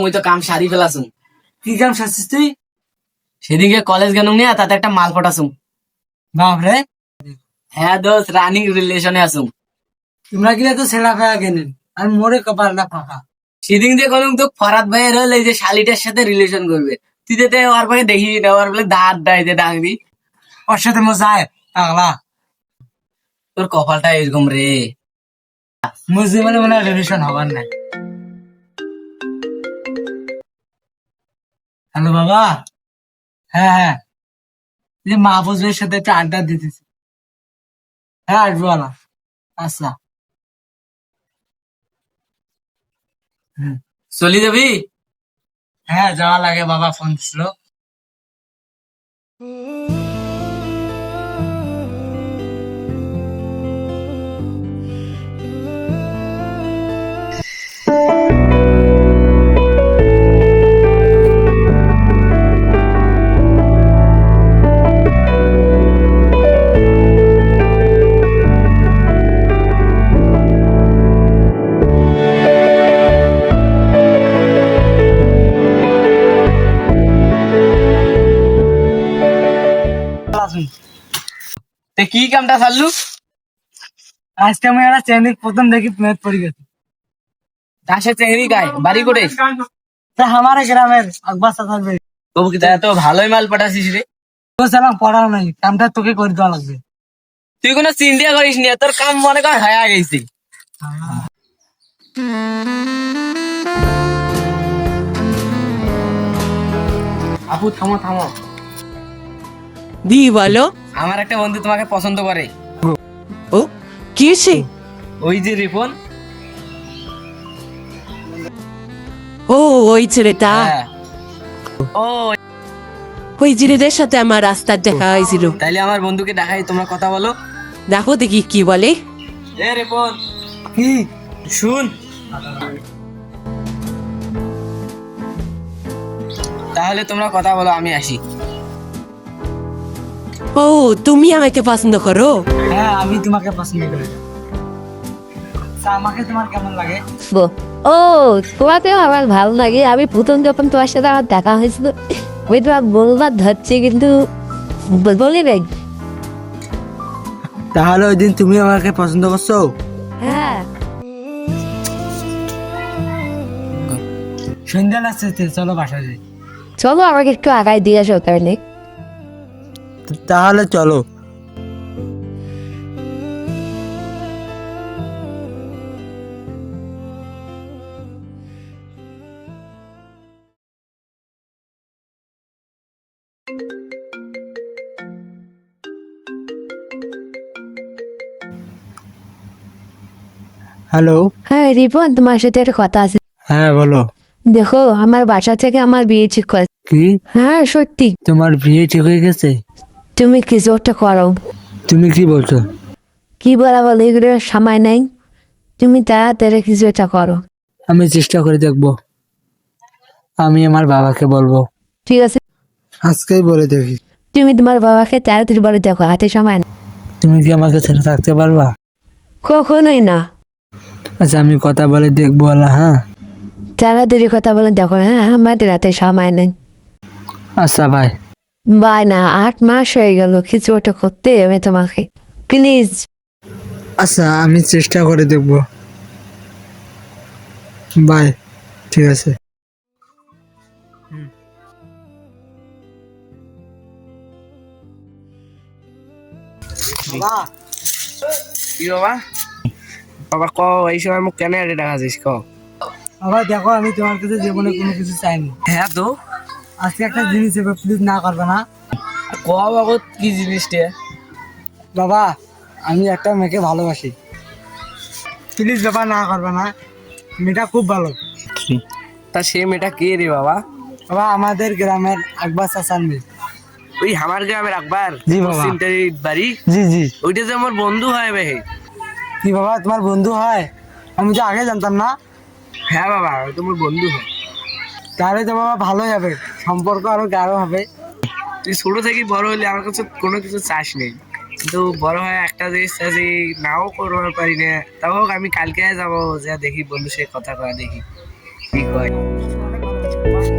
মুই তো কাম সারি ফেলাছুম। কি কাম সারছিস তুই? সেদিনকে কলেজ গেলুম নিয়ে তাতে একটা মাল পটাছুম। বাপরে, হ্যাঁ দোস্ত, রানিং রিলেশনে আসুম। তোমরা গিয়ে তো ছেঁড়া ফেলা গেলেন আর মোরে কপাল না ফাঁকা। সেদিন দিয়ে কলুম তো ফরাদ ভাইয়ের হল এই যে শালিটার সাথে রিলেশন করবে, তুই যেতে ওর পাকে দেখি না, ওর বলে দাঁত দেয় যে ডাংরি। ওর সাথে মজায় পাগলা। তোর কপালটা এরকম রে। মোর জীবনে মনে হয় রিলেশন হবার নাই। হ্যালো বাবা। হ্যাঁ হ্যাঁ, এই যে মাহফুজের সাথে একটা আড্ডা দিতেছি। হ্যাঁ আসবো না। আচ্ছা। হুম। চলি যাবি? হ্যাঁ যাওয়া লাগে, বাবা ফোন দিছিল। তে কি কামটা ছাড়লু? আজকে আমি একটা চ্যানেল প্রথম দেখি মেদ পড়ে গেছে। দাসে চেংড়ি গায় বাড়ি করে। তা আমার গ্রামের আকবর চাচার বাড়ি। তবু কি তা তো ভালোই মাল পাঠাছিস রে। তো সালাম পড়াও নাই, কামটা তোকে করে দেওয়া লাগবে। তুই কোনো চিন্তা করিস নি, তোর কাম মনে কর হয়ে গেছে। আপু থামো থামো, দি বলো। আমার একটা বন্ধু তোমাকে পছন্দ করে। ও কি সে? ওই যে রিপন। ও ওই ছেলেটা, হ্যাঁ। ও ওই ছেলেদের সাথে আমার রাস্তার দেখা হয়েছিল। তাইলে আমার বন্ধুকে দেখাই, তোমরা কথা বলো। দেখো দেখি কি বলে। এ রিপন, কি? শুন। তাহলে তোমরা কথা বলো, আমি আসি। ও তুমি আমাকে পছন্দ করো? হ্যাঁ আমি তোমাকে পছন্দ করি। তা আমাকে তোমার কেমন লাগে? ও, তোমাকেও আমার ভালো লাগে। আমি প্রথম যখন তোমার সাথে আমার দেখা হয়েছিল, ওই তোমার বলবার ধরছে কিন্তু বলি নাই। তাহলে ওই দিন তুমি আমাকে পছন্দ করছো? হ্যাঁ সন্ধ্যা লাগছে, চলো বাসা যাই। চলো আমাকে একটু আগায় দিয়ে আসো তাহলে। তাহলে চলো। হ্যালো। হ্যাঁ রিপন, তোমার সাথে একটা কথা আছে। হ্যাঁ বলো। দেখো, আমার বাসা থেকে আমার বিয়ে ঠিক করে। কি? হ্যাঁ সত্যি। তোমার বিয়ে ঠিক হয়ে গেছে? তুমি কিছু একটা করো। তুমি কি বলছো? কি বলা বলো, এগুলো সময় নাই। তুমি তাড়াতাড়ি কিছু একটা করো। আমি চেষ্টা করে দেখবো। আমি আমার বাবাকে বলবো। ঠিক আছে, আজকেই বলে দেখি। তুমি তোমার বাবাকে তাড়াতাড়ি বলে দেখো, হাতে সময় না। তুমি কি আমাকে ছেড়ে থাকতে পারবা? কখনোই না। আচ্ছা আমি কথা বলে দেখবো আলা, হ্যাঁ। তাড়াতাড়ি কথা বলে দেখো। হ্যাঁ আমাদের হাতে সময় নেই। আচ্ছা ভাই। বাই না, 8 মাস হয়ে গেল কিছু একটা করতে হবে তোমাকে, প্লিজ। আচ্ছা আমি চেষ্টা করে দেখবো। বাই। ঠিক আছে। কি বাবা? বাবা ক, এই সময় মুখ কেন এটা দেখাছিস ক? বাবা দেখো, আমি তোমার কাছে জীবনে কোনো কিছু চাইনি। হ্যাঁ তো আজকে একটা জিনিস হবে, প্লিজ না করবে না। ক বাবা, কি জিনিসটা? বাবা আমি একটা মেয়েকে ভালোবাসি, প্লিজ বাবা না করবে না। মেয়েটা খুব ভালো। তা সে মেয়েটা কে রে বাবা? বাবা আমাদের গ্রামের আকবর চাচার মেয়ে। ওই আমার গ্রামের আকবর জি বাবা। পশ্চিমটারির বাড়ি? জি জি। ওইটা যে আমার বন্ধু হয় বে। কি বাবা তোমার বন্ধু হয়? আমি তো আগে জানতাম না। হ্যাঁ বাবা, ওই তো আমার বন্ধু হয়। তাহলে তো বাবা ভালোই হবে, সম্পর্ক আরো গাঢ় হবে। তুই ছোট থেকে বড় হলে আমার কাছে কোনো কিছু চাস নেই, কিন্তু বড় হয় একটা জিনিস চাষি নাও করবার পারি না। তাও হোক, আমি কালকে যাবো, যা দেখি বন্ধু সে কথা কয়, দেখি কি কয়। বাহ।